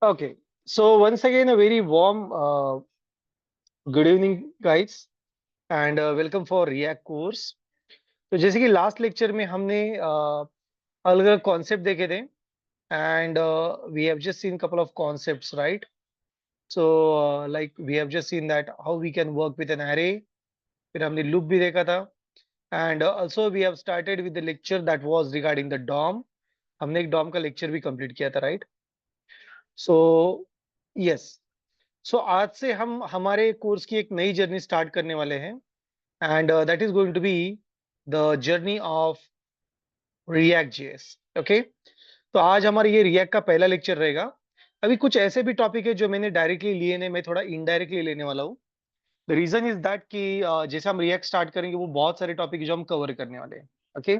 Okay. So once again, a very warm good evening, guys, and welcome for React course. तो जैसे कि last lecture में हमने अलग अलग कॉन्सेप्ट देखे थे and we have just seen couple of concepts, right? So like we have just seen that how we can work with an array, फिर हमने लूप भी देखा था and also we have started with the lecture that was regarding the DOM. हमने एक Dom का lecture भी complete किया था, राइट? सो यस, सो आज से हम हमारे कोर्स की एक नई जर्नी स्टार्ट करने वाले हैं and that is going to be the journey of React JS. Okay, तो आज हमारा ये रिएक्ट का पहला लेक्चर रहेगा। अभी कुछ ऐसे भी टॉपिक है जो मैंने डायरेक्टली लिए नहीं, मैं थोड़ा इनडायरेक्टली लेने वाला हूँ। द रीजन इज दैट कि जैसे हम रिएक्ट स्टार्ट करेंगे वो बहुत सारे टॉपिक जो हम कवर करने वाले हैं। ओके,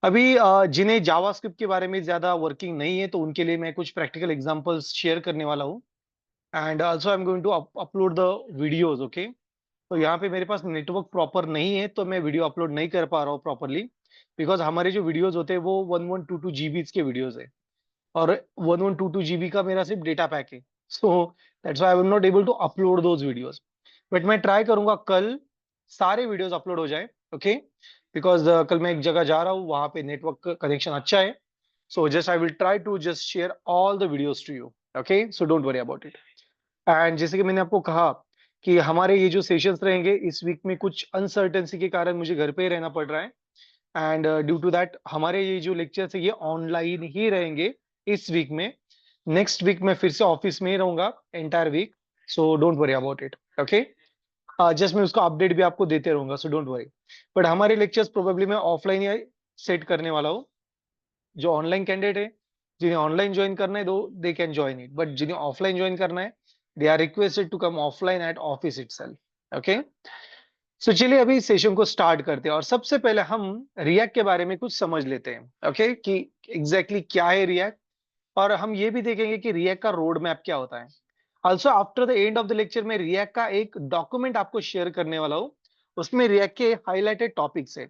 अभी जिन्हें जावास्क्रिप्ट के बारे में ज्यादा वर्किंग नहीं है तो उनके लिए मैं कुछ प्रैक्टिकल एग्जांपल्स शेयर करने वाला हूँ and also I am going to upload the videos. Okay, तो यहाँ पे मेरे पास नेटवर्क प्रॉपर नहीं है तो मैं वीडियो अपलोड नहीं कर पा रहा हूँ प्रॉपरली, बिकॉज हमारे जो वीडियोज होते हैं वो 1122 GB के वीडियोज है और 1122 GB का मेरा सिर्फ डेटा पैक है। So that's why I am not able to upload those videos, but मैं ट्राई करूंगा कल सारे वीडियोज अपलोड हो जाए। ओके, बिकॉज कल मैं एक जगह जा रहा हूँ, वहां पे नेटवर्क कनेक्शन अच्छा है। So just I will try to just share all the videos to you. Okay, so don't worry about it. And जैसे कि मैंने आपको कहा कि हमारे ये जो सेशंस रहेंगे इस वीक में कुछ अनसर्टेनिटी के कारण मुझे घर पे ही रहना पड़ रहा है एंड ड्यू टू दैट हमारे ये जो लेक्चर्स है ये ऑनलाइन ही रहेंगे इस वीक में। नेक्स्ट वीक में फिर से ऑफिस में ही रहूंगा entire week. So don't worry about it. Okay, just मैं उसका अपडेट भी आपको देते रहूंगा, सो डोंट वरी। बट हमारे लेक्चर्स प्रोबेबली मैं ऑफलाइन ही सेट करने वाला हूँ। जो ऑनलाइन कैंडिडेट है जिन्हें ऑनलाइन ज्वाइन करना है दो they can join it, but जिन्हें ऑफलाइन ज्वाइन करना है they are requested to come offline at office itself. Okay, so चलिए अभी सेशन को स्टार्ट करते हैं और सबसे पहले हम रिएक्ट के बारे में कुछ समझ लेते हैं। ओके, कि एग्जैक्टली क्या है रिएक्ट, और हम ये भी देखेंगे कि रिएक्ट का रोड मैप क्या होता है। Also after the end of the lecture में रिएक्ट का एक डॉक्यूमेंट आपको शेयर करने वाला हूँ, उसमें रिएक्ट के हाईलाइटेड टॉपिक्स है।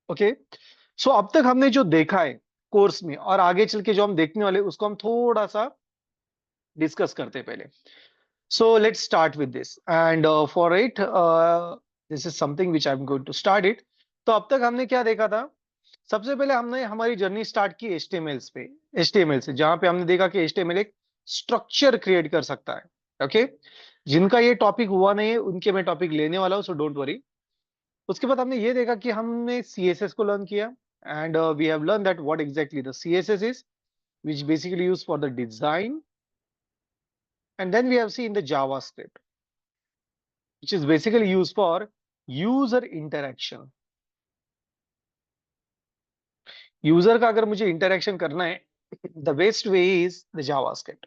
ओके, सो अब तक हमने जो देखा है कोर्स में और आगे चल के जो हम देखने वाले उसको हम थोड़ा सा डिस्कस करते हैं पहले। So let's start with this and for it this is something which I am going to start it. तो अब तक हमने क्या देखा था? सबसे पहले हमने हमारी जर्नी स्टार्ट की एचटीएमएल पे, एचटीएमएल से, जहां पे हमने देखा कि एचटीएमएल एक स्ट्रक्चर क्रिएट कर सकता है। ओके, जिनका ये टॉपिक हुआ नहीं है उनके मैं टॉपिक लेने वाला हूँ, सो डोंट वरी। उसके बाद हमने ये देखा कि हमने सीएसएस को लर्न किया and we have learn that what exactly the CSS is, which basically used for the design. And then we have seen the JavaScript, which is basically used for user interaction. User का अगर मुझे interaction करना है, the best way is the JavaScript.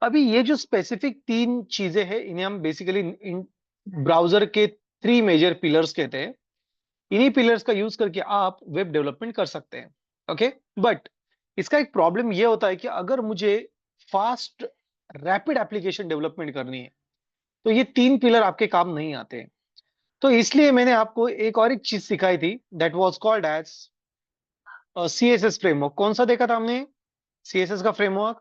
अभी ये जो specific तीन चीजें हैं इन्हें हम बेसिकली इन ब्राउजर के थ्री मेजर पिलर्स कहते हैं। इन्हीं पिलर्स का यूज करके आप वेब डेवलपमेंट कर सकते हैं। ओके, बट इसका एक प्रॉब्लम ये होता है कि अगर मुझे फास्ट रैपिड एप्लीकेशन डेवलपमेंट करनी है तो ये तीन पिलर आपके काम नहीं आते हैं। तो इसलिए मैंने आपको एक और एक चीज सिखाई थी, that was called as CSS framework. कौन सा देखा था हमने सीएसएस का फ्रेमवर्क?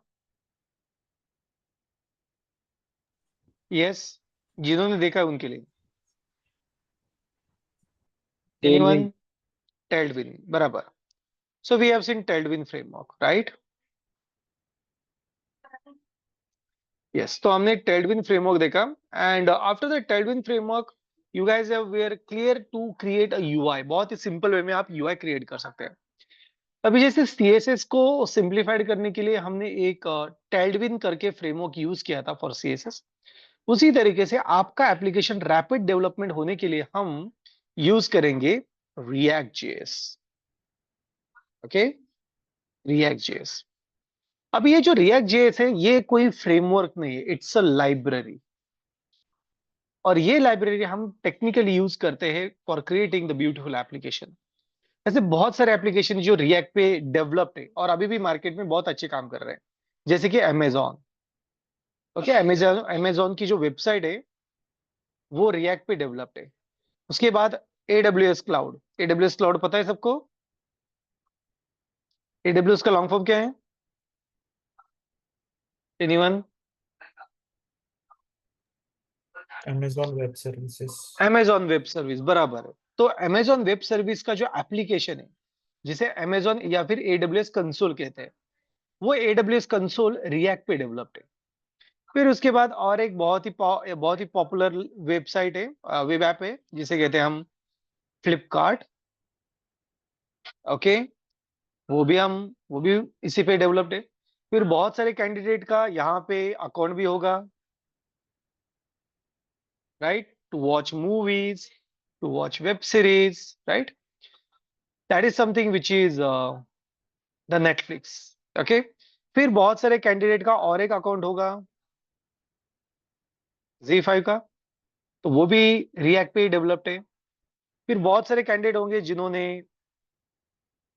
यस, जिन्होंने देखा है उनके लिए। एनीवन? टेलविन। टेल्डविन, बराबर। So we have seen Tailwind framework, right? Yes, तो हमने टेल्डविन फ्रेमवर्क देखा and after the Tailwind framework you guys have were clear to create a UI. बहुत ही सिंपल वे में आप यूआई क्रिएट कर सकते हैं। अभी जैसे सीएसएस को सिंप्लीफाइड करने के लिए हमने एक टेल्डविन करके फ्रेमवर्क यूज किया था फॉर सीएसएस, उसी तरीके से आपका एप्लीकेशन रैपिड डेवलपमेंट होने के लिए हम यूज करेंगे react JS. Okay, react JS. अब ये जो रिएक्ट जेएस है ये कोई फ्रेमवर्क नहीं है, इट्स अ लाइब्रेरी। और ये लाइब्रेरी हम टेक्निकली यूज करते हैं for creating the beautiful application. ऐसे बहुत सारे एप्लीकेशन जो रिएक्ट पे डेवलप्ड है और अभी भी मार्केट में बहुत अच्छे काम कर रहे हैं, जैसे कि अमेजॉन। ओके, अमेजॉन अमेजॉन की जो वेबसाइट है वो रिएक्ट पे डेवलप्ड है। उसके बाद एडब्ल्यूएस क्लाउड, एडब्ल्यूएस क्लाउड पता है सबको? एडब्ल्यूएस का लॉन्ग फॉर्म क्या है? Anyone? Amazon Web Services. Amazon web service, बराबर है। तो Amazon वेब सर्विस का जो एप्लीकेशन है, जिसे Amazon या फिर AWS कंसोल कहते हैं, वो AWS कंसोल रिएक्ट पे डेवलप्ड है। फिर उसके बाद और एक बहुत ही पॉपुलर वेबसाइट है, वेब ऐप है, जिसे कहते हैं हम फ्लिपकार्ट। ओके, वो भी इसी पे डेवलप्ड है। फिर बहुत सारे कैंडिडेट का यहाँ पे अकाउंट भी होगा, right, to watch movies, to watch web series, right. That is something which is the Netflix. Okay, फिर बहुत सारे कैंडिडेट का और एक अकाउंट होगा Z5 का, तो वो भी रिएक्ट पे ही डेवलप्ड है। फिर बहुत सारे कैंडिडेट होंगे जिन्होंने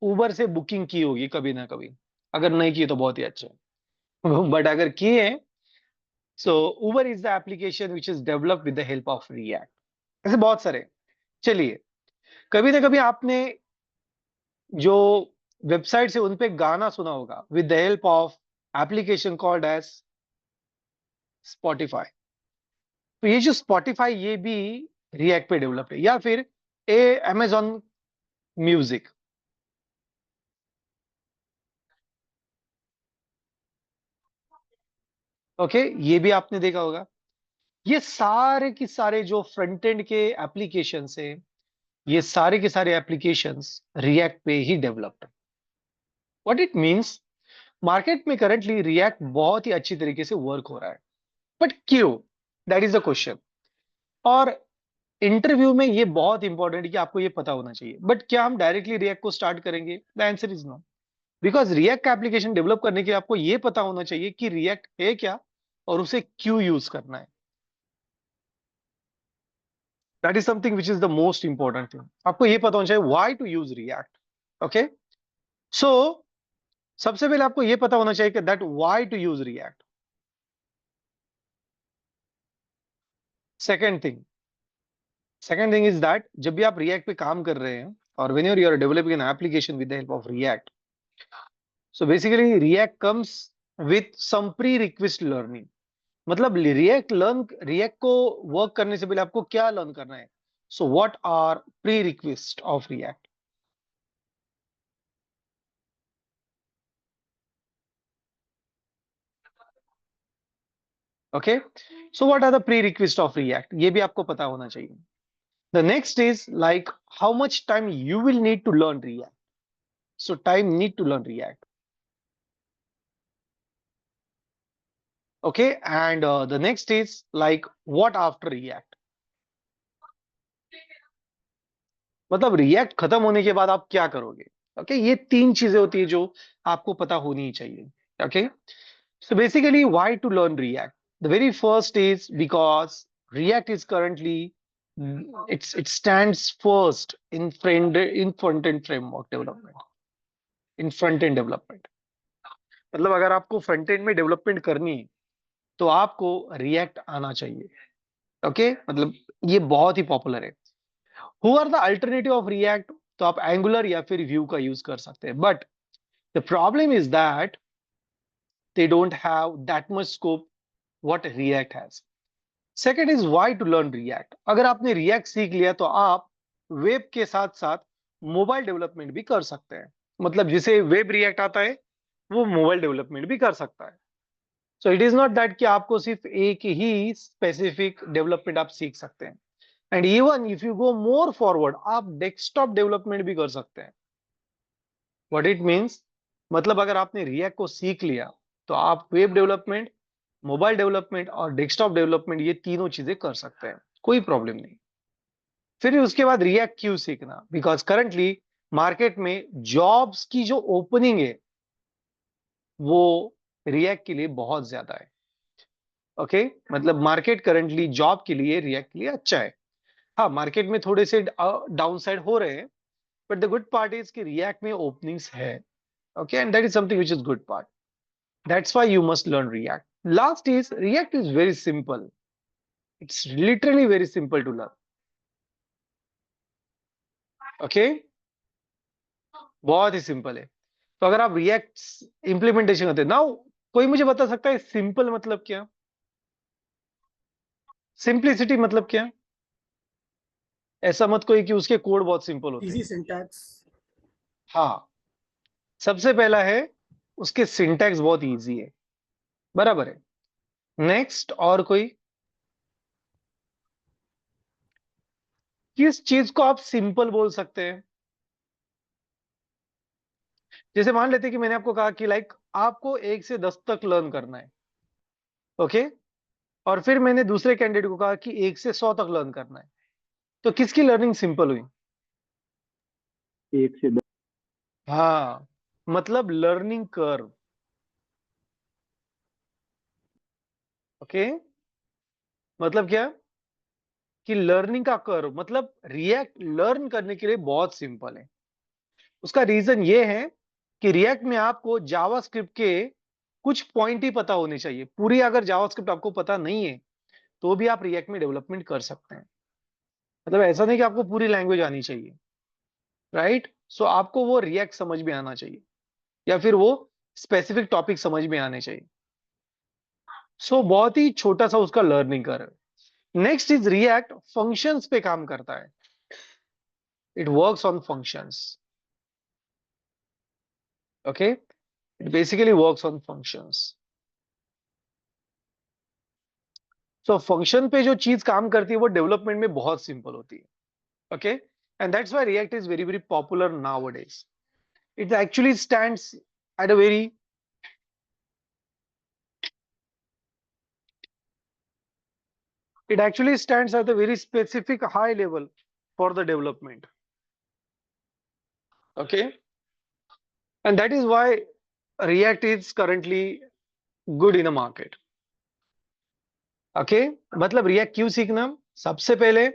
उबर से बुकिंग की होगी कभी ना कभी। अगर नहीं की तो बहुत ही अच्छा है, बट अगर किए हैं, so Uber is the application which is developed with the help of React. ऐसे बहुत सारे। चलिए, कभी ना कभी आपने जो वेबसाइट से उन पे गाना सुना होगा with the help of application called as Spotify. तो ये जो स्पॉटिफाई, ये भी रिएक्ट पे डेवलप्ड है। या फिर ए अमेजॉन म्यूजिक। ओके, ये भी आपने देखा होगा। ये सारे के सारे जो फ्रंट एंड के एप्लीकेशन है, ये सारे के सारे एप्लीकेशंस रिएक्ट पे ही डेवलप्ड है। व्हाट इट मींस, मार्केट में करंटली रिएक्ट बहुत ही अच्छी तरीके से वर्क हो रहा है, बट क्यों? That is the question. और इंटरव्यू में ये बहुत इंपॉर्टेंट है कि आपको ये पता होना चाहिए। बट क्या हम डायरेक्टली रिएक्ट को स्टार्ट करेंगे? The answer is no. Because React का एप्लीकेशन डेवलप करने के लिए आपको ये पता होना चाहिए कि रिएक्ट है क्या और उसे क्यों यूज करना है। That is something which is the most important thing. आपको ये पता होना चाहिए why to use React. Okay, so सबसे पहले आपको ये पता होना चाहिए कि that why to use React. Second thing second thing is that जब भी आप रिएक्ट पे काम कर रहे हैं और when you are developing an application with the help of React, so basically React comes with some pre request learning. मतलब रिएक्ट को वर्क करने से पहले आपको क्या लर्न करना है? So what are pre request of React? Okay, so what are the pre request of React, ये भी आपको पता होना चाहिए। The next is like how much time you will need to learn react. So time need to learn React. Okay, and the next is like what after React. मतलब React खत्म होने के बाद आप क्या करोगे? ओके, ये तीन चीजें होती है जो आपको पता होनी ही चाहिए। Okay, so basically why to learn react? The very first is because react is currently it stands first in front end framework development, in front end development। मतलब अगर आपको फ्रंट एंड में डेवलपमेंट करनी है तो आपको रिएक्ट आना चाहिए। ओके, मतलब ये बहुत ही पॉपुलर है। Who are the alternative of React? तो आप एंगुलर या फिर व्यू का यूज कर सकते हैं, but the problem is that they don't have that much scope what React has. Second is why to learn React. अगर आपने React सीख लिया तो आप वेब के साथ साथ मोबाइल डेवलपमेंट भी कर सकते हैं। मतलब जिसे वेब रिएक्ट आता है वो मोबाइल डेवलपमेंट भी कर सकता है। So it is not that कि आपको सिर्फ एक ही स्पेसिफिक डेवलपमेंट आप सीख सकते हैं। And even if you go more forward, आप डेस्कटॉप डेवलपमेंट भी कर सकते हैं। व्हाट इट मीन्स, मतलब अगर आपने रिएक्ट को सीख लिया तो आप वेब डेवलपमेंट, मोबाइल डेवलपमेंट और डेस्कटॉप डेवलपमेंट ये तीनों चीजें कर सकते हैं, कोई प्रॉब्लम नहीं। फिर उसके बाद रिएक्ट क्यों सीखना? बिकॉज करंटली मार्केट में जॉब्स की जो ओपनिंग है वो रिएक्ट के लिए बहुत ज्यादा है। ओके, मतलब मार्केट करंटली जॉब के लिए रिएक्ट के लिए अच्छा है। हाँ, मार्केट में थोड़े से डाउन साइड हो रहे हैं, but the good part is कि रिएक्ट में ओपनिंग्स है। Okay, and that is something which is good part. That's why you must learn React. Last is React is very simple. It's literally very simple to learn. Okay? बहुत ही simple है। तो अगर आप React implementation करते हैं now, कोई मुझे बता सकता है सिंपल मतलब क्या? सिंप्लिसिटी मतलब क्या? ऐसा मत कोई कि उसके कोड बहुत सिंपल होते इजी हैं। सिंटैक्स। हाँ, सबसे पहला है उसके सिंटैक्स बहुत इजी है, बराबर है। नेक्स्ट, और कोई? किस चीज को आप सिंपल बोल सकते हैं? जैसे मान लेते हैं कि मैंने आपको कहा कि लाइक आपको 1 से 10 तक लर्न करना है, ओके, और फिर मैंने दूसरे कैंडिडेट को कहा कि 1 से 100 तक लर्न करना है, तो किसकी लर्निंग सिंपल हुई? 1 से 10। हाँ, मतलब लर्निंग कर्व, ओके। मतलब क्या? कि लर्निंग का कर्व, मतलब रिएक्ट लर्न करने के लिए बहुत सिंपल है। उसका रीजन ये है कि रिएक्ट में आपको जावास्क्रिप्ट के कुछ पॉइंट ही पता होने चाहिए। पूरी अगर जावास्क्रिप्ट आपको पता नहीं है तो भी आप रिएक्ट में डेवलपमेंट कर सकते हैं। मतलब ऐसा नहीं कि आपको पूरी लैंग्वेज आनी चाहिए, राइट? सो आपको वो रिएक्ट समझ में आना चाहिए, या फिर वो स्पेसिफिक टॉपिक समझ में आने चाहिए। सो बहुत ही छोटा सा उसका लर्निंग कर्व है। नेक्स्ट इज रिएक्ट फंक्शंस पे काम करता है। It works on functions, okay. It basically works on functions. So function पे जो चीज काम करती है वो डेवलपमेंट में बहुत सिंपल होती है, okay. And that's why react is very very popular nowadays. It actually stands at a very it actually stands at a very specific high level for the development, okay. And that is why React is currently good in the market, okay. मतलब React क्यों सीखना? सबसे पहले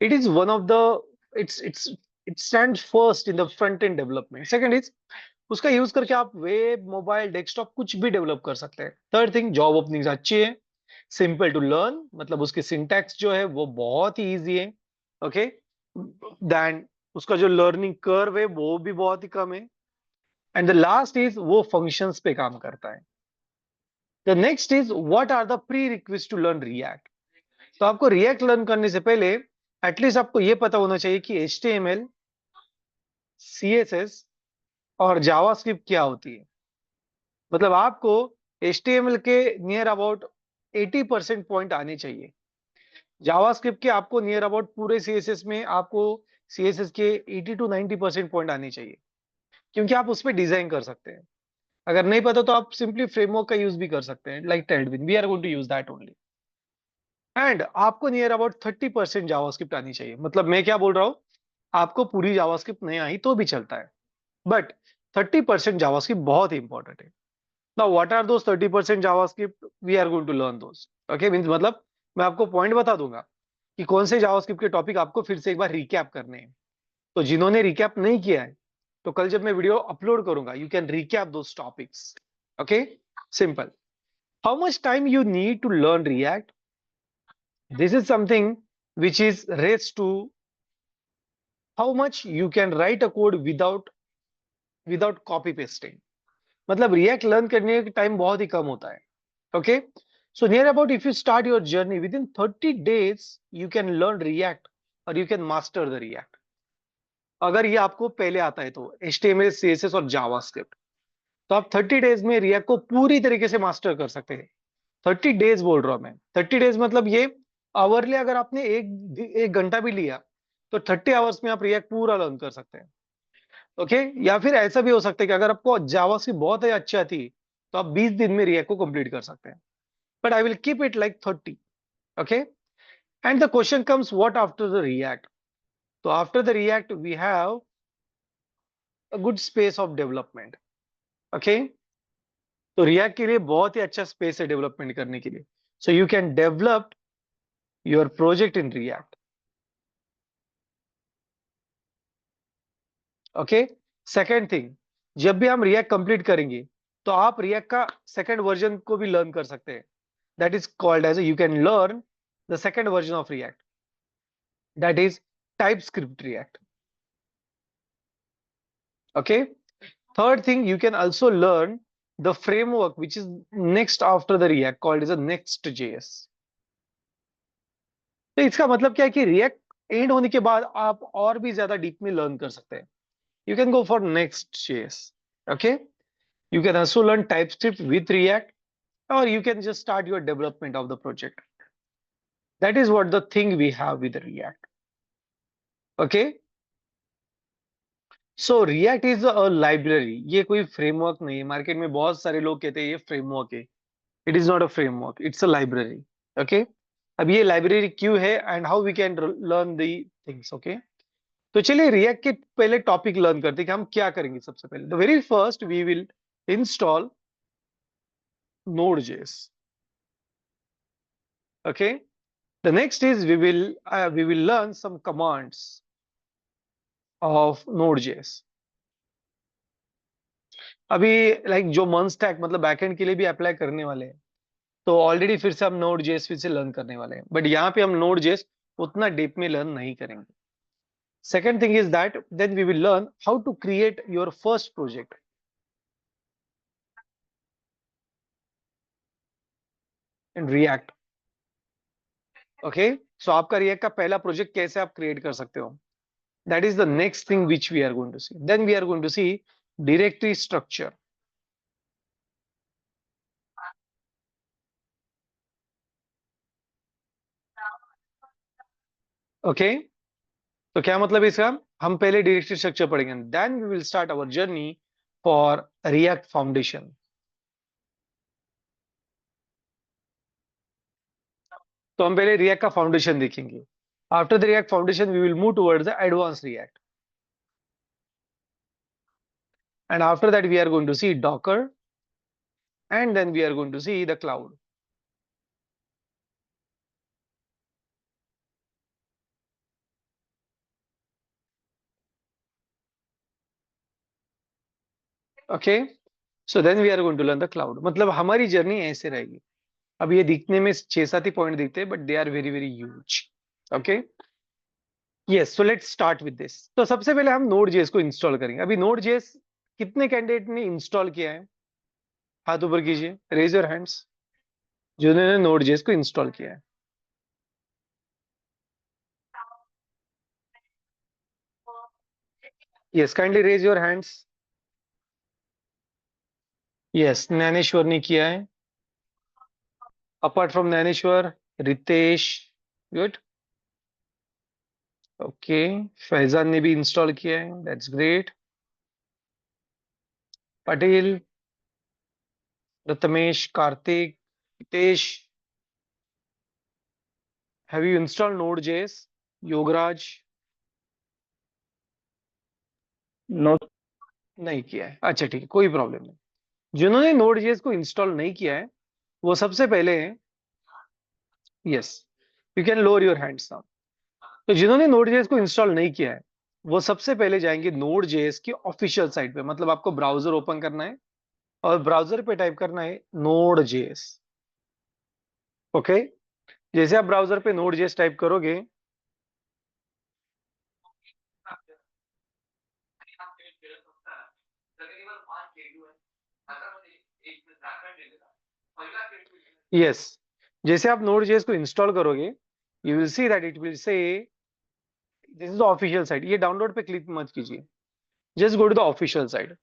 it is one of the it's it stands first in the front end development. Second is उसका use करके आप web, mobile, desktop कुछ भी डेवलप कर सकते हैं। थर्ड थिंग, जॉब ओपनिंग्स अच्छी है। सिंपल टू लर्न, मतलब उसकी सिंटैक्स जो है वो बहुत ही इजी है, ओके। देन उसका जो लर्निंग कर्व है वो भी बहुत ही कम है। एंड द लास्ट इज वो फंक्शंस पे काम करता है। The next is what are the pre request to learn React. तो आपको रिएक्ट लर्न करने से पहले एटलीस्ट आपको ये पता होना चाहिए कि HTML, CSS और जावास्क्रिप्ट क्या होती है। मतलब आपको HTML के नियर अबाउट 80% पॉइंट आने चाहिए। जावास्क्रिप्ट के आपको नियर अबाउट पूरे CSS में आपको CSS के 80 to 90% पॉइंट आने चाहिए, क्योंकि आप उस पर डिजाइन कर सकते हैं। अगर नहीं पता तो आप सिंपली फ्रेमवर्क का यूज भी कर सकते हैं, like Tailwind, we are going to use that only. And आपको नियर अबाउट 30% जावास्क्रिप्ट आनी चाहिए। मतलब मैं क्या बोल रहा हूँ, आपको पूरी जावास्क्रिप्ट नहीं आई तो भी चलता है, बट 30% जावास्क्रिप्ट बहुत ही इंपॉर्टेंट है। Now, what are those 30% JavaScript? We are going to learn those. Okay, means मतलब मैं आपको पॉइंट बता दूंगा कि कौन से JavaScript के टॉपिक आपको फिर से एक बार रिकैप करने हैं। तो जिन्होंने रिकैप नहीं किया है, तो कल जब मैं वीडियो अपलोड करूंगा, you can recap those topics, okay. Simple. How much time you need to learn React? This is something which is raised to how much you can write a code without copy pasting। मतलब react learn करने का time बहुत ही कम होता है, okay. So near about if you start your journey within 30 days you can learn React or you can master the React। अगर ये आपको पहले आता है तो HTML, CSS और JavaScript, तो आप 30 डेज में React को पूरी तरीके से मास्टर कर सकते हैं। 30 डेज बोल रहा हूं मैं। 30 डेज मतलब ये आवरली अगर आपने एक घंटा भी लिया तो 30 आवर्स में आप React पूरा लर्न कर सकते हैं, ओके। या फिर ऐसा भी हो सकता है कि अगर आपको JavaScript बहुत ही अच्छी आती तो आप 20 दिन में React को कंप्लीट कर सकते हैं। But I will keep it like 30, okay. And the question comes, what after the React? So after the React, we have a good space of development, okay. तो React के लिए बहुत ही अच्छा स्पेस है डेवलपमेंट करने के लिए। So you can develop your project in React, okay. Second thing, जब भी हम React कंप्लीट करेंगे तो आप React का सेकंड वर्जन को भी लर्न कर सकते हैं। That is called as you can learn the second version of React, that is TypeScript React, okay. Third thing, you can also learn the framework which is next after the React called as a Next.js. तो इसका मतलब क्या है कि React and होने के बाद आप और भी ज्यादा डीप में लर्न कर सकते हैं. You can go for Next.js. Okay, you can also learn TypeScript with React, or you can just start your development of the project. That is what the thing we have with React. Okay, so React is a library. ये कोई framework नहीं है. Market में बहुत सारे लोग कहते हैं ये फ्रेमवर्क है. It is not a framework, it's a library. Okay, अब ये लाइब्रेरी क्यों है and how we can learn the things. Okay, तो चलिए रिएक्ट के पहले टॉपिक लर्न करते हैं कि हम क्या करेंगे. सबसे पहले the very first we will install Node.js. Okay, the next is we will learn some commands of Node.js. अभी लाइक जो मन स्टैक मतलब बैकएंड के लिए भी अप्लाई करने वाले हैं, तो ऑलरेडी फिर से हम Node.js फिर से लर्न करने वाले हैं, बट यहाँ पे हम Node.js उतना डीप में लर्न नहीं करेंगे. Second thing is that then we will learn how to create your first project in React. Okay, so आपका React का पहला प्रोजेक्ट कैसे आप क्रिएट कर सकते हो. That is the next thing which we are going to see. Then we are going to see directory structure. Okay, तो क्या मतलब इसका. हम पहले डायरेक्टरी स्ट्रक्चर पढ़ेंगे, then we will start our journey for React foundation. तो हम पहले React का फाउंडेशन देखेंगे. After the React foundation we will move towards the advance React, and after that we are going to see Docker, and then we are going to see the cloud. Okay, so then we are going to learn the cloud. मतलब हमारी journey ऐसे रहेगी. अब ये दिखने में 6-7 ही point दिखते हैं, but they are very very huge. Okay, yes, so let's start with this. तो सबसे पहले हम Node.js को इंस्टॉल करेंगे. अभी Node.js कितने कैंडिडेट ने इंस्टॉल किया है, हाथ ऊपर कीजिए, रेज योर हैंड्स, जिन्होंने Node.js को इंस्टॉल किया है. Yes, kindly raise your hands. Yes, Gyaneshwar ने किया है. Apart from Gyaneshwar, Ritesh, good. Okay, Faizan ने भी इंस्टॉल किया है, that's great. Patel, Ratmesh, Kartik, Hitesh, have you installed Node.js? Yograj, No, नहीं किया है. अच्छा ठीक है, कोई प्रॉब्लम नहीं. जिन्होंने Node.js को इंस्टॉल नहीं किया है वो सबसे पहले, yes, you can lower your hands now. तो जिन्होंने Node.js को इंस्टॉल नहीं किया है वो सबसे पहले जाएंगे Node.js की ऑफिशियल साइट पे. मतलब आपको ब्राउजर ओपन करना है और ब्राउजर पे टाइप करना है Node.js. ओके, जैसे आप ब्राउजर पे Node.js टाइप करोगे, यस, जैसे आप Node.js को इंस्टॉल करोगे, you will see that it will say this is the official site. ये डाउनलोड पे क्लिक मत कीजिए, just go to the official site.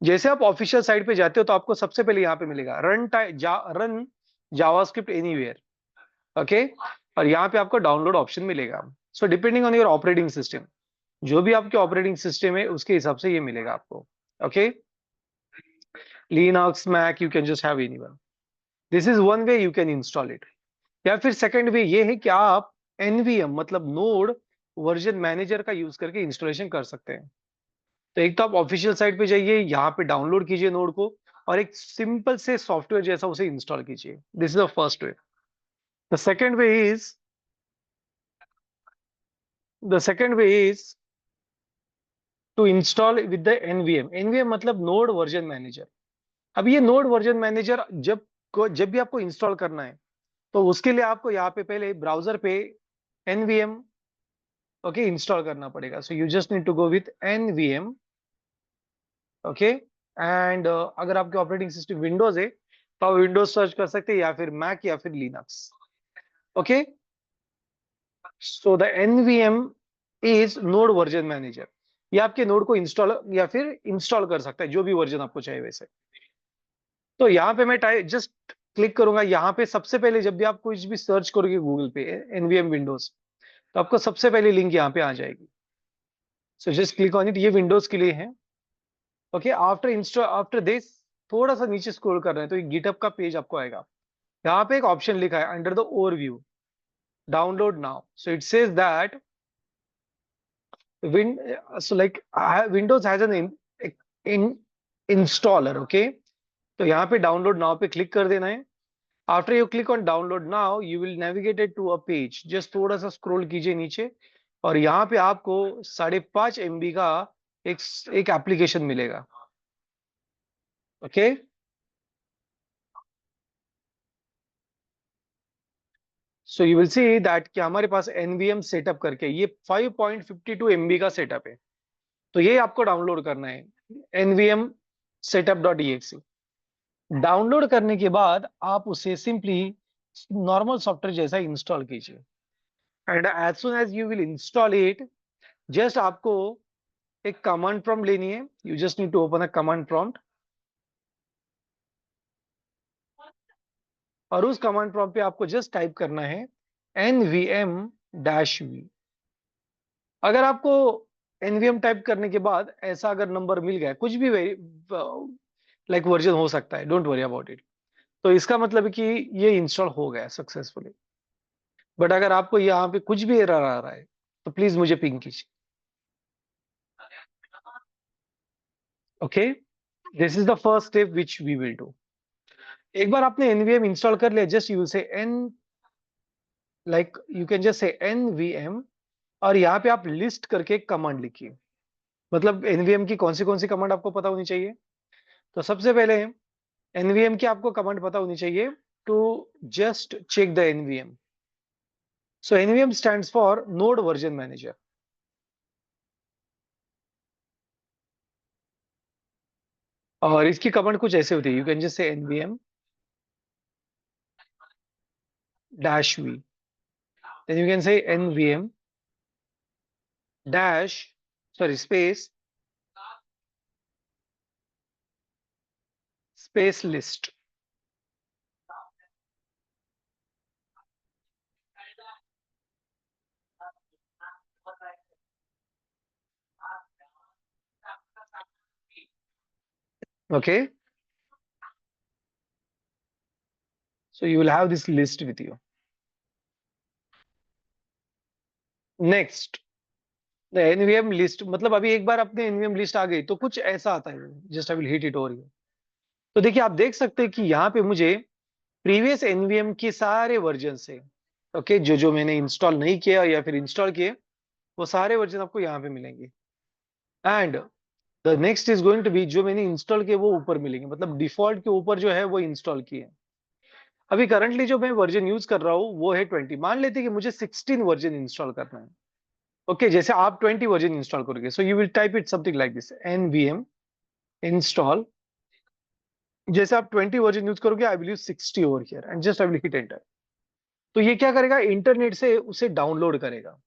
जैसे आप ऑफिशियल साइट पे जाते हो तो आपको सबसे पहले यहाँ पे मिलेगा रन जावास्क्रिप्ट एनीवेयर. ओके, और यहाँ पे आपको डाउनलोड ऑप्शन मिलेगा. So depending on your operating system, जो भी आपके ऑपरेटिंग सिस्टम है उसके हिसाब से ये मिलेगा आपको. Okay, Linux, Mac, you can just have anyone. This is one way you can install it. या फिर सेकंड वे ये है कि आप एनवीएम मतलब नोड वर्जन मैनेजर का यूज करके इंस्टॉलेशन कर सकते हैं. तो एक तो आप ऑफिशियल साइट पे जाइए, यहाँ पे डाउनलोड कीजिए नोड को और एक सिंपल से सॉफ्टवेयर जैसा उसे इंस्टॉल कीजिए. This is the first way. The second way is the second way is to install with the NVM. NVM मतलब नोड वर्जन मैनेजर. अब ये नोड वर्जन मैनेजर जब भी आपको इंस्टॉल करना है तो उसके लिए आपको यहाँ पे पहले ब्राउजर पे एनवीएम ओके इंस्टॉल करना पड़ेगा. So you just need to go with NVM. Okay, and अगर आपके ऑपरेटिंग सिस्टम विंडोज है तो आप विंडोज सर्च कर सकते हैं, या फिर मैक या फिर Linux. Okay, so the NVM is node version manager. ये आपके नोड को इंस्टॉल या फिर इंस्टॉल कर सकता है, जो भी वर्जन आपको चाहिए वैसे। तो यहाँ पे मैं जस्ट क्लिक करूंगा। यहाँ पे सबसे पहले जब भी आप कुछ भी सर्च करोगे गूगल पे एनवीएम विंडोज, तो आपको सबसे पहले लिंक यहाँ पे आ जाएगी। So just click on it. ये विंडोज के लिए है। Okay, after install after this थोड़ा सा नीचे स्क्रॉल कर रहे हैं तो एक गिटअप का पेज आपको आएगा। यहाँ पे एक ऑप्शन लिखा है under the overview, download now. So it says that Win so like Windows has an in installer. Okay, तो यहाँ पे डाउनलोड नाउ पे क्लिक कर देना है। After you click on download now you will navigated to a page. जस्ट थोड़ा सा स्क्रॉल कीजिए नीचे, और यहाँ पे आपको 5.5 MB का एक एक एप्लीकेशन मिलेगा। Okay, so you will see that कि हमारे पास एनवीएम सेटअप करके ये 5.52 MB का सेटअप है। तो ये आपको डाउनलोड करना है, nvm setup.exe। डाउनलोड करने के बाद आप उसे सिंपली नॉर्मल सॉफ्टवेयर जैसा इंस्टॉल कीजिए। And as soon as you will install it, just आपको एक कमांड प्रॉम्प्ट लेनी है। You just need to open a command prompt, और उस कमांड प्रॉम्प्ट पे आपको जस्ट टाइप करना है nvm-v। अगर आपको nvm टाइप करने के बाद ऐसा अगर नंबर मिल गया, कुछ भी लाइक वर्जन हो सकता है, डोंट वरी अबाउट इट, तो इसका मतलब है कि ये इंस्टॉल हो गया सक्सेसफुली। बट अगर आपको यहाँ पे कुछ भी एरर आ रहा है तो प्लीज मुझे पिंग कीजिए। Okay, this is the first step which we will do. एक बार आपने एनवीएम इंस्टॉल कर लिया, just you say N like you can just say NVM, और यहाँ पे आप लिस्ट करके कमांड लिखिए। मतलब एनवीएम की कौन सी कमांड आपको पता होनी चाहिए। तो सबसे पहले एनवीएम की आपको कमांड पता होनी चाहिए to just check the NVM. So NVM stands for node version manager, और इसकी कमांड कुछ ऐसे होती है। You can just say nvm -v, then you can say nvm dash sorry space list. Okay, so you will have this list with you. Next, the nvm list, मतलब अभी एक बार अपने nvm list आ गई तो कुछ ऐसा आता है। Just I will hit it over here. तो देखिए, आप देख सकते हैं कि यहाँ पे मुझे प्रीवियस nvm के सारे वर्जन से, ओके, जो जो मैंने इंस्टॉल नहीं किया या फिर इंस्टॉल किए, वो सारे वर्जन आपको यहाँ पे मिलेंगे। And the next is going to be, जो मैंने इंस्टॉल किए वो ऊपर मिलेंगे, मतलब डिफॉल्ट के ऊपर जो है वो इंस्टॉल किए। अभी करंटली जो मैं वर्जन यूज कर रहा हूँ वो है 20। मान लेते हैं कि मुझे 16 वर्जन इंस्टॉल करना है। ओके, जैसे आप 20 वर्जन इंस्टॉल करोगे, so you will type it something like this nvm install. जैसे आप 20 वर्जन यूज करोगे, I will use 60 over here and just I will hit enter. तो ये क्या करेगा, इंटरनेट से उसे डाउनलोड करेगा।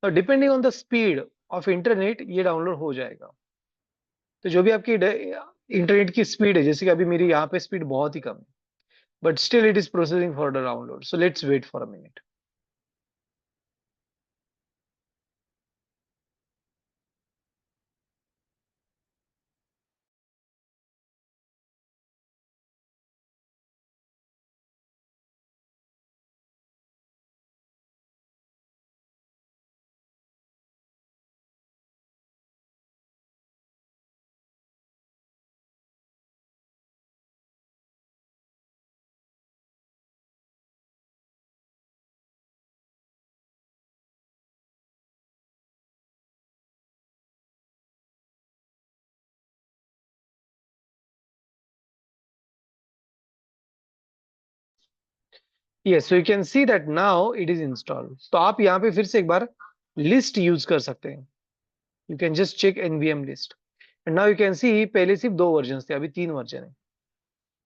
तो depending on the speed of internet ये डाउनलोड हो जाएगा। तो जो भी आपकी इंटरनेट की स्पीड है, जैसे कि अभी मेरी यहाँ पे स्पीड बहुत ही कम है, but still it is processing for the download. So let's wait for a minute. Yes, so you can see that now it is installed. तो आप यहाँ पे फिर से एक बार लिस्ट यूज कर सकते हैं। You can just check nvm list. Now you can see पहले सिर्फ 2 वर्जन थे, अभी 3 वर्जन है।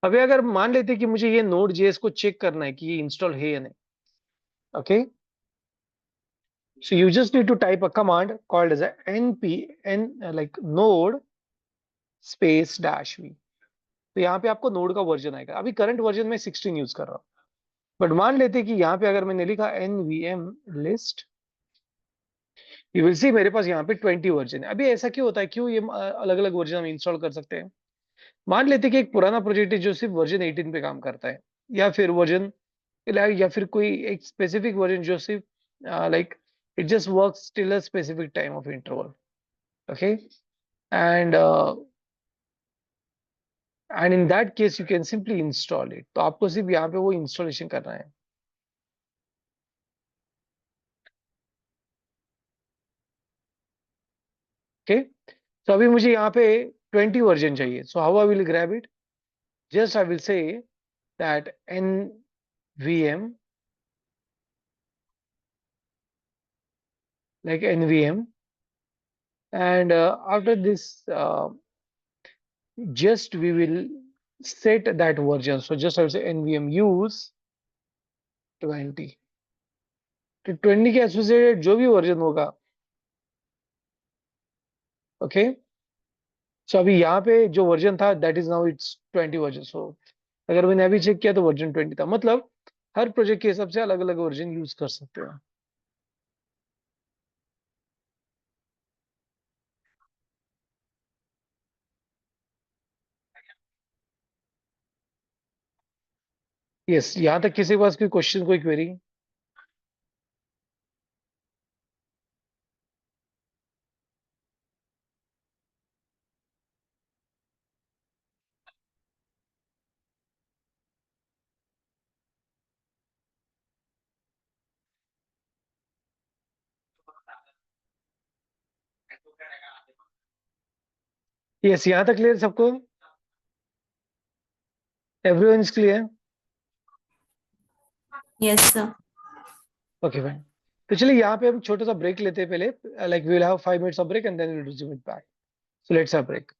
अभी अगर मान लेते कि मुझे ये नोड जेएस को चेक करना है कि ये इंस्टॉल है या नहीं, okay, so you just need to type a command called as a npn like node space dash v। तो यहाँ पे आपको नोड का वर्जन आएगा। अभी करंट वर्जन में 16 यूज कर रहा हूँ, बट मान लेते कि यहाँ पे अगर मैंने लिखा nvm list, यू विल सी मेरे पास यहाँ पे 20 वर्जन है। अभी ऐसा क्यों होता है, क्यों ये अलग अलग वर्जन हम इंस्टॉल कर सकते हैं? मान लेते कि एक पुराना प्रोजेक्ट है जो सिर्फ वर्जन 18 पे काम करता है, या फिर वर्जन, या फिर कोई एक स्पेसिफिक वर्जन जो सिर्फ like it just works till a specific time of interval, okay, and and in that case you can simply install it. तो आपको सिर्फ यहाँ पे वो इंस्टॉलेशन करना है, ओके। तो अभी मुझे यहाँ पे 20 वर्जन चाहिए, so how I will grab it, just I will say that nvm like nvm, and after this just we will set that version, so just I will say nvm use 20, तो 20 के associated जो भी version होगा, okay. सो अभी यहाँ पे जो version था that is now it's 20 version. So अगर मैंने अभी चेक किया तो वर्जन 20 था, मतलब हर प्रोजेक्ट के हिसाब से अलग अलग वर्जन यूज कर सकते हो। यस, यहाँ तक किसी के पास कोई क्वेश्चन, कोई क्वेरी? यस, यहाँ तक क्लियर सबको? Everyone is clear? Yes, sir. Okay fine. तो चलिए यहाँ पे हम छोटा सा ब्रेक लेते हैं पहले, like we will have 5 minutes of break and then we will resume it back. So let's have break.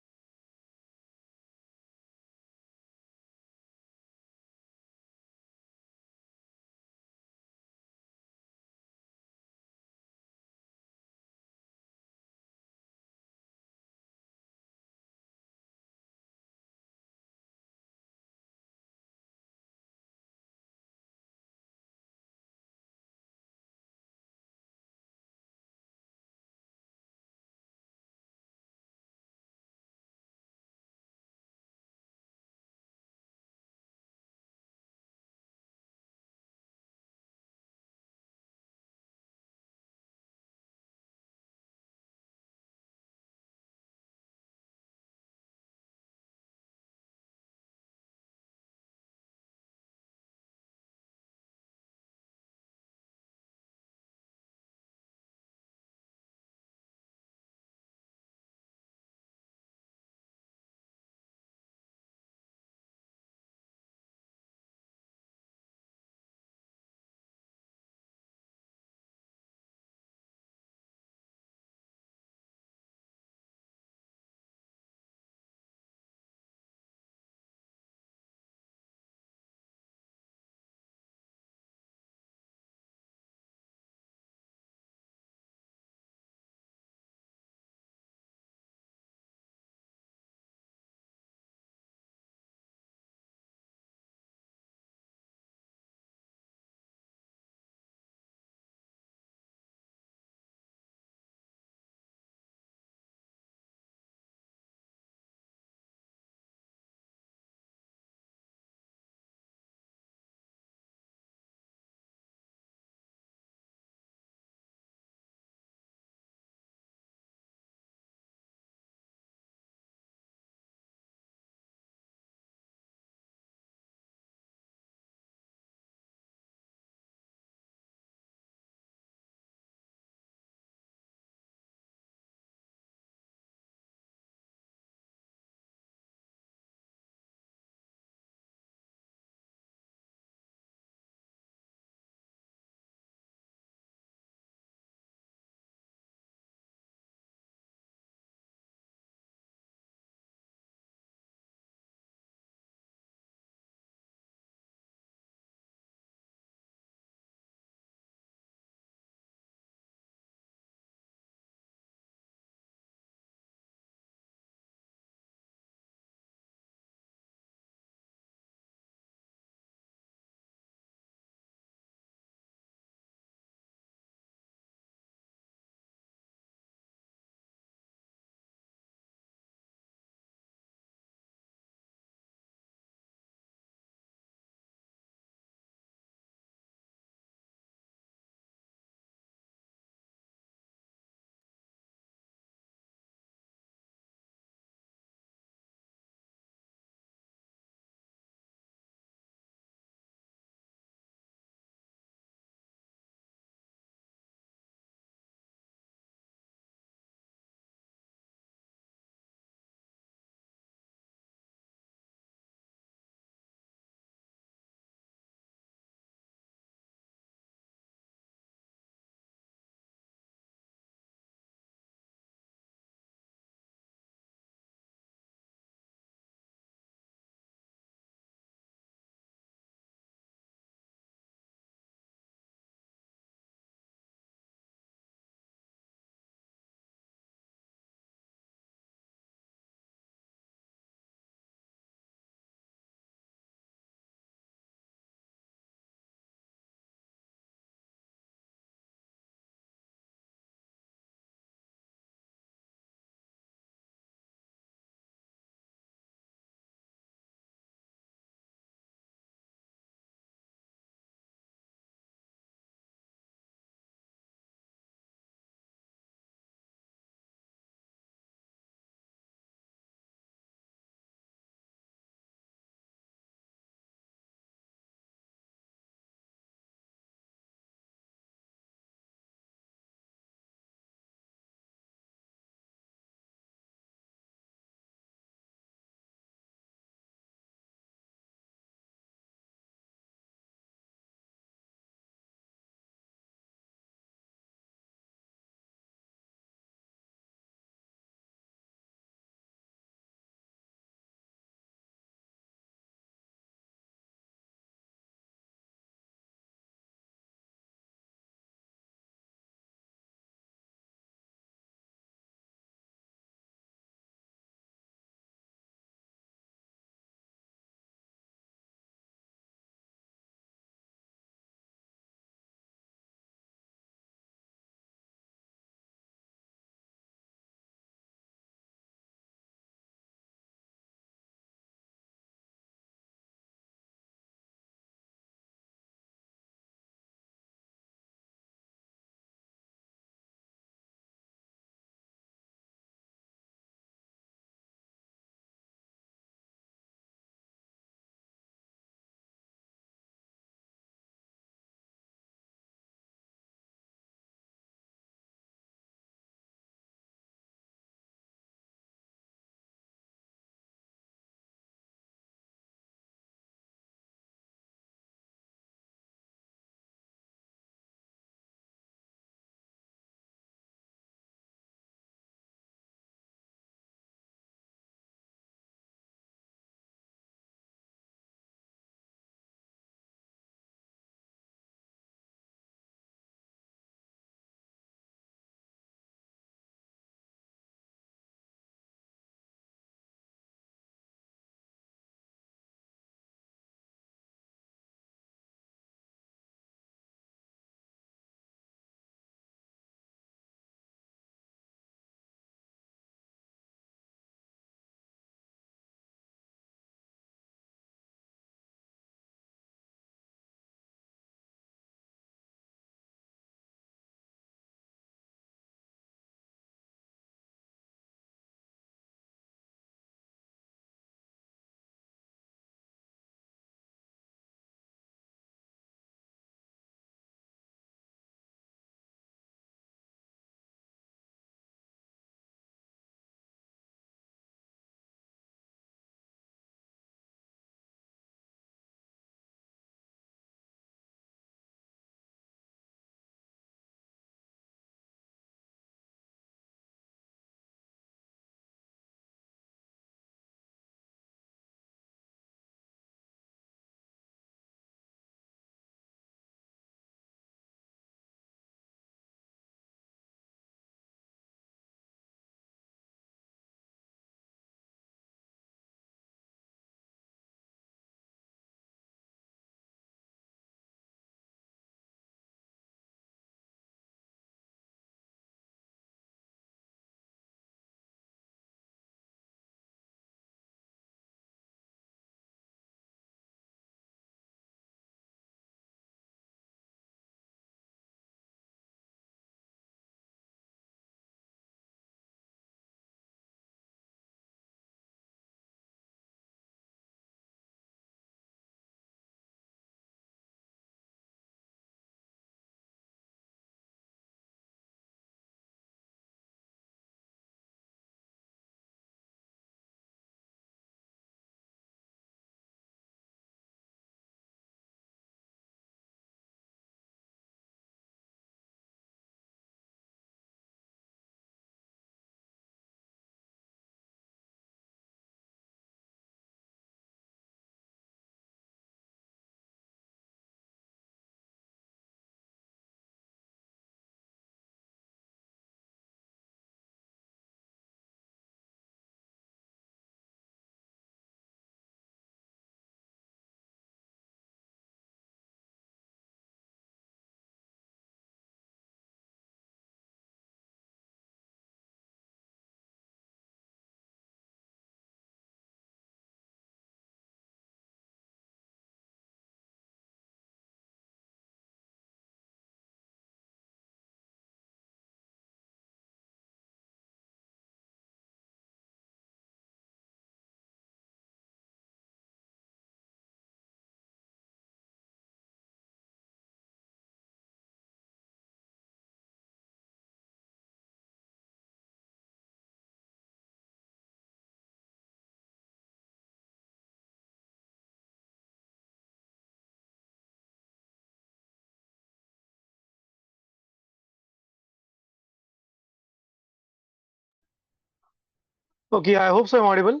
Okay, I hope so I'm audible.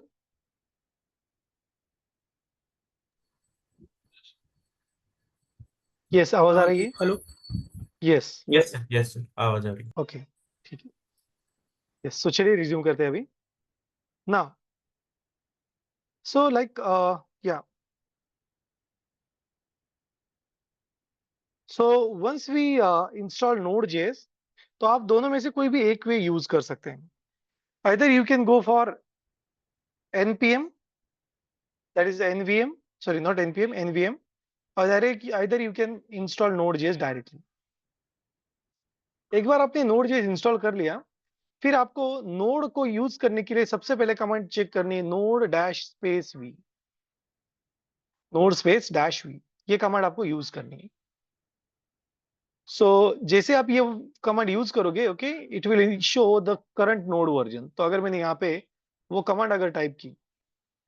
Yes, आवाज आ रही है? हेलो। Yes. यस सर, आवाज आ रही है। Okay, ठीक है. Yes, so चलिए resume करते हैं अभी. Now, so like yeah. So once we install Node.js, तो आप दोनों में से कोई भी एक वे यूज कर सकते हैं. Either you can go for npm, that is nvm, sorry not npm, nvm, or either you can install Node.js directly. एक बार आपने Node.js इंस्टॉल कर लिया, फिर आपको नोड को यूज करने के लिए सबसे पहले कमांड चेक करनी है node dash space V, node space dash V, ये कमांड आपको यूज करनी है. सो जैसे आप ये कमांड यूज करोगे, okay, it will show the current node version. तो अगर मैंने यहाँ पे वो कमांड अगर टाइप की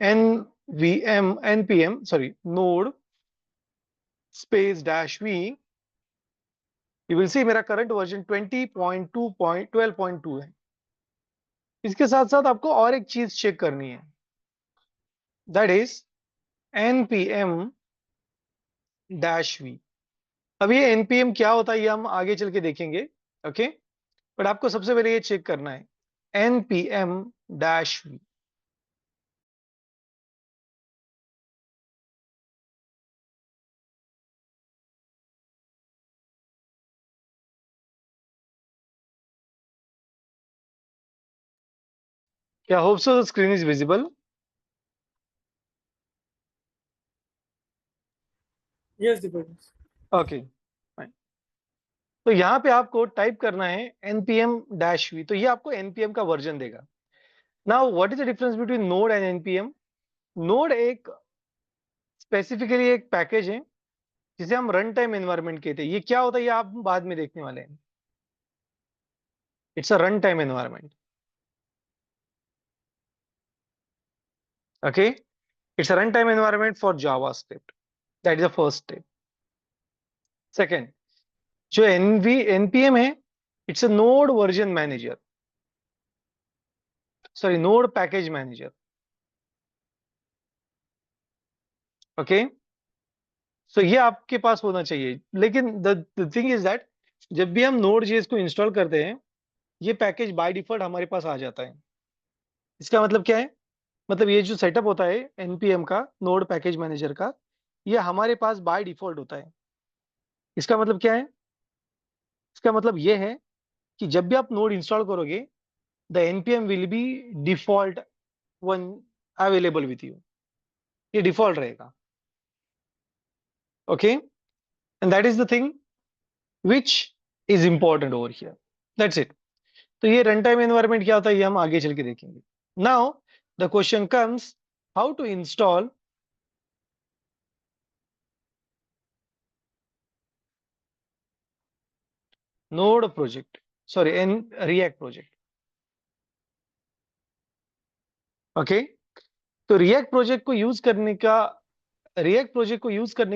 N V M N P M sorry node space dash V, you will see मेरा करंट वर्जन 20.2.12.2 है. इसके साथ साथ आपको और एक चीज चेक करनी है, that is npm dash V. अब ये npm क्या होता है ये हम आगे चल के देखेंगे, ओके, बट आपको सबसे पहले ये चेक करना है npm डैश वी. क्या hope so the screen is visible? Yes Deepak. Okay, तो यहाँ पे आपको टाइप करना है npm डैश वी, तो ये आपको npm का वर्जन देगा. Now what is the difference between node and npm? Node एक स्पेसिफिकली एक पैकेज है जिसे हम रन टाइम एनवायरनमेंट कहते हैं. ये क्या होता है ये आप बाद में देखने वाले हैं. It's a run time environment, okay. It's a run time environment for JavaScript. That is the first step. Second, जो npm है, it's a node version manager, sorry node package manager, okay. So ये आपके पास होना चाहिए. लेकिन the thing is that जब भी हम नोड जेएस को इंस्टॉल करते हैं, ये पैकेज बाय डिफॉल्ट हमारे पास आ जाता है. इसका मतलब क्या है? मतलब ये जो सेटअप होता है npm का, नोड पैकेज मैनेजर का, ये हमारे पास बाय डिफॉल्ट होता है. इसका मतलब क्या है? इसका मतलब ये है कि जब भी आप नोड इंस्टॉल करोगे, the npm will be default one available with you. ये डिफॉल्ट रहेगा, okay. And that is the thing which is important over here. That's it. तो ये रन टाइम एनवायरनमेंट क्या होता है ये हम आगे चल के देखेंगे. Now the question comes, how to install node project, sorry an React project, okay. तो रिएक्ट प्रोजेक्ट को यूज करने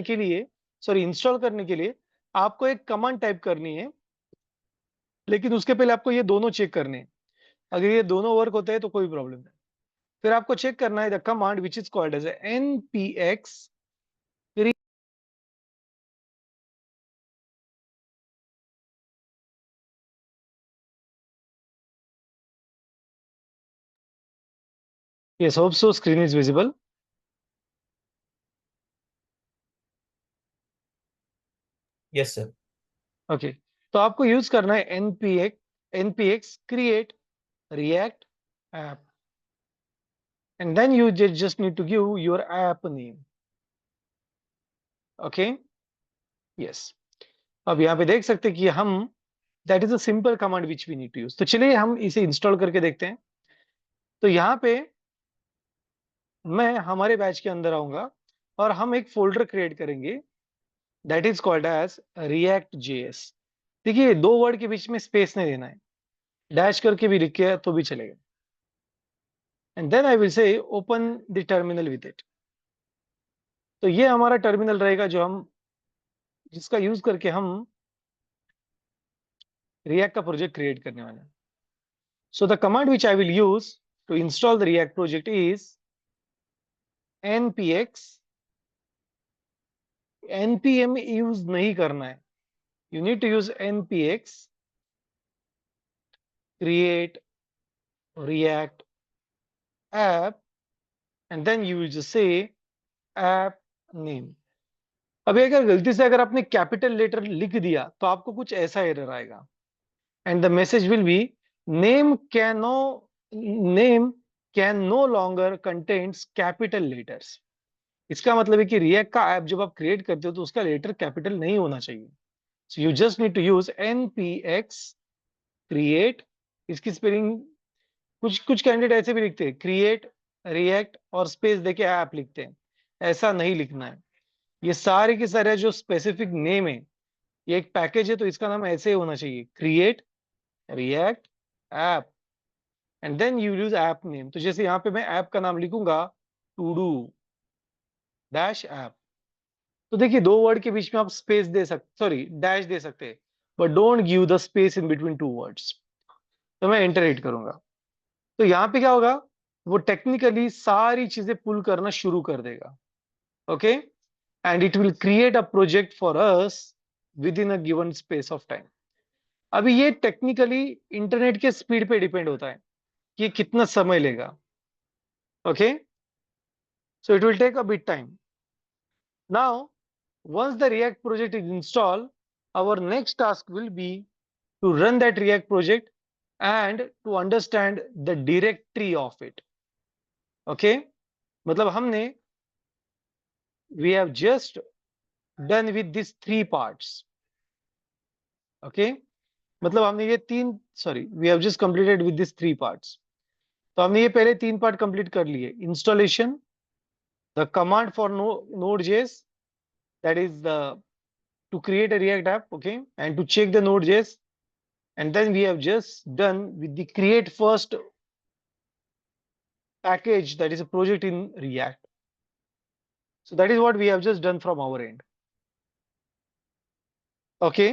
के लिए, सॉरी इंस्टॉल करने के लिए आपको एक कमांड टाइप करनी है. लेकिन उसके पहले आपको ये दोनों चेक करने हैं. अगर ये दोनों वर्क होते हैं तो कोई प्रॉब्लम नहीं. फिर आपको चेक करना है the command which is called as npx. Yes, hope so screen is visible. Yes sir. Okay, तो आपको यूज करना है npx create react app, and then you just need to give your app name, okay. Yes, अब यहाँ पे देख सकते हैं कि हम, that is a simple command which we need to use. तो चलिए हम इसे इंस्टॉल करके देखते हैं. तो यहाँ पे मैं हमारे बैच के अंदर आऊंगा और हम एक फोल्डर क्रिएट करेंगे, that is called as React JS. देखिए दो वर्ड के बीच में स्पेस नहीं देना है, डैश करके भी लिखे तो भी चलेगा. And then I will say open the terminal with it. तो ये हमारा टर्मिनल रहेगा जो हम, जिसका यूज करके हम रिएक्ट का प्रोजेक्ट क्रिएट करने वाले हैं. So the command which I will use to install the React project is npx, npm use नहीं करना है, you need to use npx create react app and then you will just say app name. अभी अगर गलती से अगर आपने capital letter लिख दिया तो आपको कुछ ऐसा एरर आएगा, and the message will be name can no longer contains capital letters. इसका मतलब है कि रिएक्ट का ऐप जब आप क्रिएट करते हो तो उसका लेटर कैपिटल नहीं होना चाहिए। So you just need to use npx create, इसकी स्पेलिंग कुछ कैंडिडेट ऐसे भी लिखते हैं क्रिएट रिएक्ट और स्पेस देके ऐप लिखते हैं, ऐसा नहीं लिखना है। ये सारे के सारे जो स्पेसिफिक नेम है, ये एक पैकेज है तो इसका नाम ऐसे ही होना चाहिए create React app and then you use app name. तो जैसे यहाँ पे मैं ऐप का नाम लिखूंगा टू डू डैश ऐप, तो देखिए दो वर्ड के बीच में आप स्पेस दे सकते, सॉरी डैश दे सकते हैं, but don't give the space in between two words. तो मैं एंटर हिट करूंगा तो यहाँ पे क्या होगा, वो टेक्निकली सारी चीजें पुल करना शुरू कर देगा। Okay, and it will create a project for us with in a given space of time. अभी ये टेक्निकली इंटरनेट के स्पीड पे डिपेंड होता है कि ये कितना समय लेगा। Okay, so it will take a bit time. Now once the React project is installed, our next task will be to run that React project and to understand the directory of it. Okay, मतलब हमने we have just done with these three parts. Okay, मतलब हमने ये we have just completed with these three parts. तो हमने ये पहले तीन पार्ट कंप्लीट कर लिए, installation, the command for Node.js, that is the to create a React app, okay, and to check the Node.js, and then we have just done with the create first package, that is a project in React. So that is what we have just done from our end. Okay,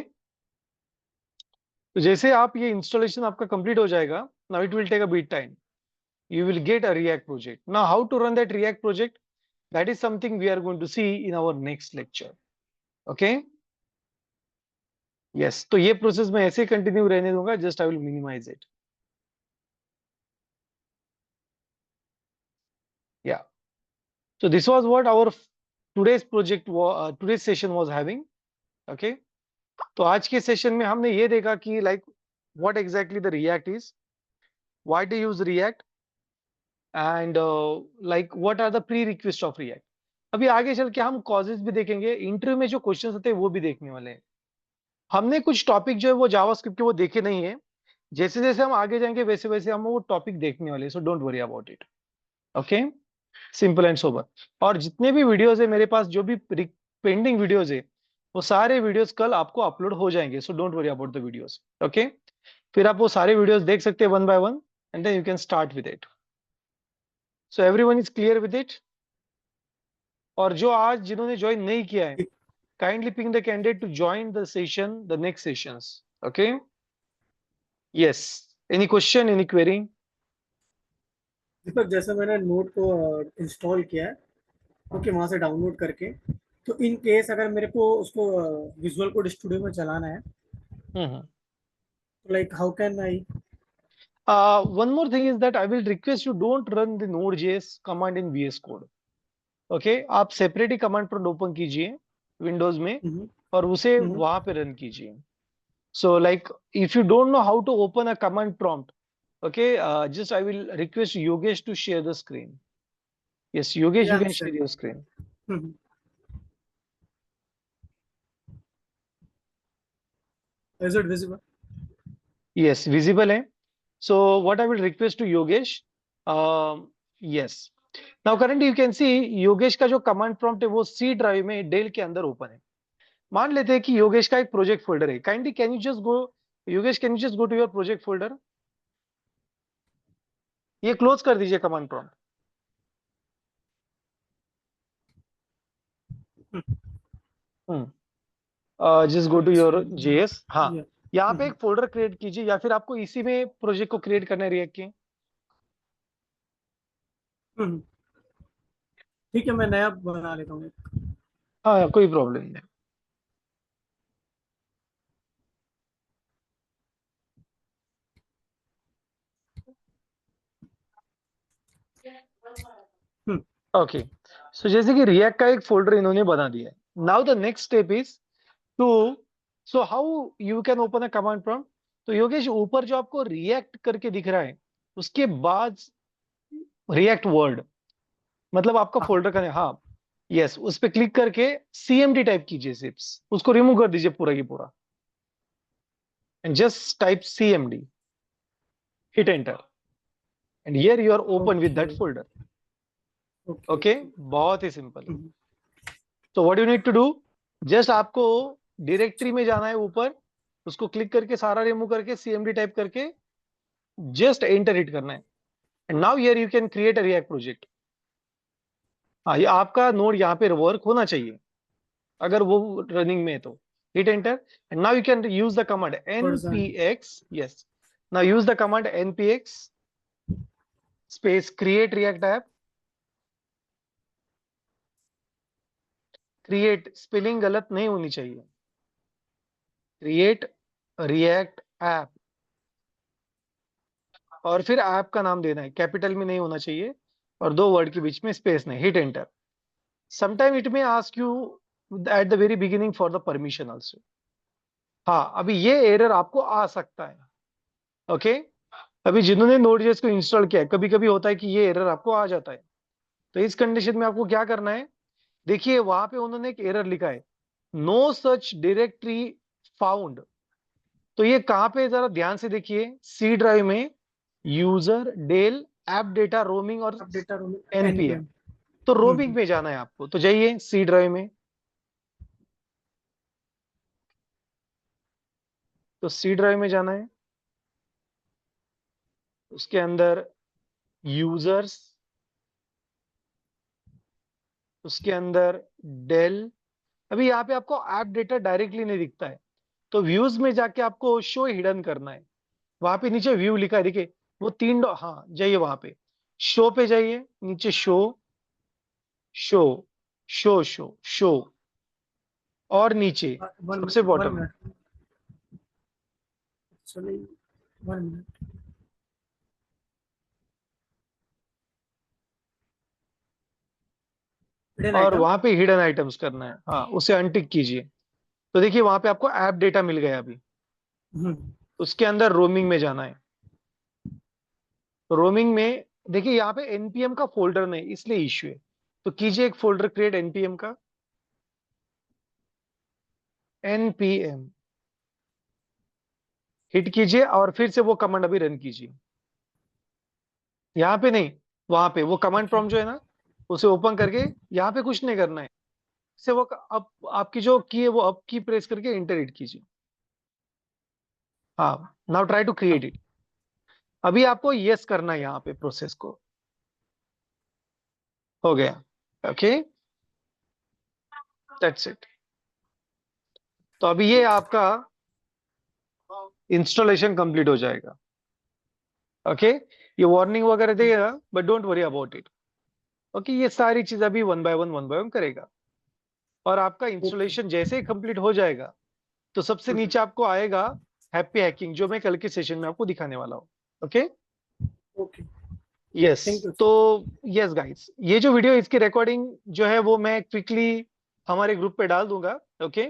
तो जैसे आप ये installation आपका complete हो जाएगा, now it will take a bit time, you will get a React project. Now how to run that React project, that is something we are going to see in our next lecture. Okay, yes, तो ये process मैं ऐसे continue रहने दूंगा, just I will minimise it. Yeah, so this was what our today's project today's session was having. Okay, तो आज के session में हमने ये देखा कि like what exactly the React is, why to use React, and like what are the prerequisites of React. अभी आगे चल के हम कॉजेज भी देखेंगे, इंटरव्यू में जो क्वेश्चंस आते हैं वो भी देखने वाले हैं। हमने कुछ टॉपिक जो है वो जावास्क्रिप्ट के वो देखे नहीं है, जैसे जैसे हम आगे जाएंगे वैसे वैसे हम वो टॉपिक देखने वाले हैं, सो don't worry about it. Okay, simple and sober. और जितने भी वीडियोस है मेरे पास, जो भी पेंडिंग वीडियोस है, वो सारे वीडियोस कल आपको अपलोड हो जाएंगे, so don't worry about the videos. Okay, फिर आप वो सारे वीडियोस देख सकते हैं one by one, and then you can start with it. So everyone is clear with it. और जो आज जिन्होंने ज्वाइन नहीं किया है, kindly ping the candidate to join the session, the next sessions. Okay, yes, any question, any query? Deepak, जैसे मैंने note को इंस्टॉल किया है, ओके, वहां से डाउनलोड करके, तो इन केस अगर मेरे को उसको विजुअल कोड स्टूडियो में चलाना है, तो like how can I? One more thing is that I will request you don't run the Node.js command in VS Code. Okay, आप सेपरेट ही कमांड प्रोम्प्ट ओपन कीजिए विंडोज में और उसे वहां पे रन कीजिए। So like if you don't know how to open a command prompt, okay, just I will request Yogesh to share the screen. Yes, Yogesh, Yeah, you can sure. share your screen. Is it visible? Yes, visible है. So what I will request to Yogesh, yes. Now currently you can see Yogesh का जो command prompt है वो सी drive में del के अंदर open है। मान लेते हैं कि योगेश का एक प्रोजेक्ट फोल्डर है। Kindly can you just go, Yogesh can you just go to your project folder, ये क्लोज कर दीजिए command prompt. Just go to your JS. हाँ, यहाँ पे एक फोल्डर क्रिएट कीजिए, या फिर आपको इसी में प्रोजेक्ट को क्रिएट करना है रिएक्ट के। ठीक है, मैं नया बना लेता हूँ। हाँ, कोई प्रॉब्लम नहीं। ओके, सो जैसे कि रिएक्ट का एक फोल्डर इन्होंने बना दिया है। Now the next step is to, so how you can open a command prompt. तो योगेश, ऊपर जो आपको रिएक्ट करके दिख रहा है, उसके बाद रिएक्ट वर्ड, मतलब आपका हाँ। फोल्डर का, हाँ यस, उस पर क्लिक करके CMD टाइप कीजिए, सिर्फ उसको रिमूव कर दीजिए पूरा की पूरा, and just type CMD, hit enter, and here you are open with that okay folder. Okay okay, बहुत ही सिंपल है। तो what you need to do, just आपको डायरेक्टरी में जाना है ऊपर, उसको क्लिक करके सारा रिमूव करके CMD टाइप करके जस्ट एंटर हिट करना है, and now here you can create a react project. हाँ, ये आपका नोड यहाँ पे वर्क होना चाहिए, अगर वो रनिंग में है तो hit enter, and now you can use the command version. npx. Yes, now use the command npx space create react app. create spelling गलत नहीं होनी चाहिए, create react app, और फिर ऐप का नाम देना है, कैपिटल में नहीं होना चाहिए, और 2 वर्ड के बीच में स्पेस नहीं, हिट एंटर। समटाइम इट में ask you at the very beginning for the permission also. हाँ, अभी ये एरर आपको आ सकता है। ओके, अभी जिन्होंने नोड.js को इंस्टॉल किया है, कभी कभी होता है कि ये एरर आपको आ जाता है। तो इस कंडीशन में आपको क्या करना है, देखिए वहां पे उन्होंने एक एरर लिखा है, नो सच डायरेक्टरी फाउंड। तो ये कहां पे, जरा ध्यान से देखिए, सी ड्राइव में user Dell app data roaming और अपडेटर npm। npm। तो रोमिंग में जाना है आपको, तो जाइए सी ड्राइव में, तो सी ड्राइव में जाना है, उसके अंदर यूजर्स, उसके अंदर डेल। अभी यहाँ पे आपको ऐप डेटा डायरेक्टली नहीं दिखता है, तो व्यूज में जाके आपको शो हिडन करना है। वहां पे नीचे व्यू लिखा है, देखिए वो 3 हाँ, जाइए वहां पे, शो पे जाइए, नीचे show show show show show, और नीचे वन सबसे वन बॉटम। मिनट, चलिए 1 मिनट। हिडन और आइटम। वहां पे हिडन आइटम्स करना है, हाँ, उसे अनटिक कीजिए। तो देखिए वहां पे आपको ऐप डेटा मिल गया अभी, उसके अंदर रोमिंग में जाना है। तो रोमिंग में देखिए यहाँ पे npm का फोल्डर नहीं, इसलिए इश्यू है। तो कीजिए एक फोल्डर क्रिएट npm का, npm हिट कीजिए, और फिर से वो कमांड अभी रन कीजिए, यहाँ पे नहीं, वहां पे वो कमांड प्रॉम्प्ट जो है ना, उसे ओपन करके यहाँ पे कुछ नहीं करना है, से वो अब आपकी जो की है वो अप की प्रेस करके एंटर हिट कीजिए। हाँ, now try to create it. अभी आपको यस करना है यहाँ पे प्रोसेस को, हो गया। Okay, that's it. तो अभी ये आपका इंस्टॉलेशन कंप्लीट हो जाएगा। ओके, ये वार्निंग वगैरह देगा, but don't worry about it. Okay, ये सारी चीज अभी वन बाय वन करेगा, और आपका ओके इंस्टॉलेशन जैसे ही कंप्लीट हो जाएगा, तो सबसे नीचे आपको आएगा हैप्पी हैकिंग, जो मैं कल के सेशन में आपको दिखाने वाला हूँ। Okay, okay, yes. Thank you. तो यस गाइस, ये जो वीडियो, इसकी रिकॉर्डिंग जो है वो मैं क्विकली हमारे ग्रुप पे डाल दूंगा। ओके,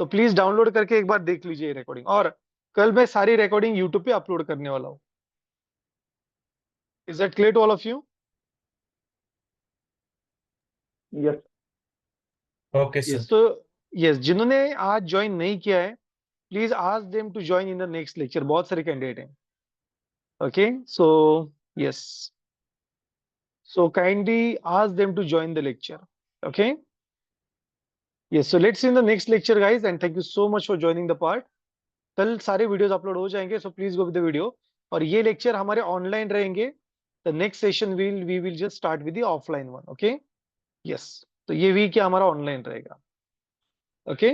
तो प्लीज डाउनलोड करके एक बार देख लीजिए रिकॉर्डिंग, और कल मैं सारी रिकॉर्डिंग यूट्यूब पे अपलोड करने वाला हूँ। Is that clear to all of you? Yes. Okay sir. Yes, तो यस, जिन्होंने आज ज्वाइन नहीं किया है, please ask them to join in the next lecture, बहुत सारे कैंडिडेट हैं। Okay, so yes, so kindly ask them to join the lecture. Okay, yes, so let's see in the next lecture guys, and thank you so much for joining the part. कल सारे videos upload हो जाएंगे, so please go with the video. और ये lecture हमारे online रहेंगे, the next session we will just start with the offline one. Okay, yes, तो ये वीक हमारा ऑनलाइन रहेगा। Okay,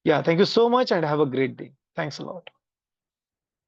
yeah thank you so much and have a great day. Thanks a lot.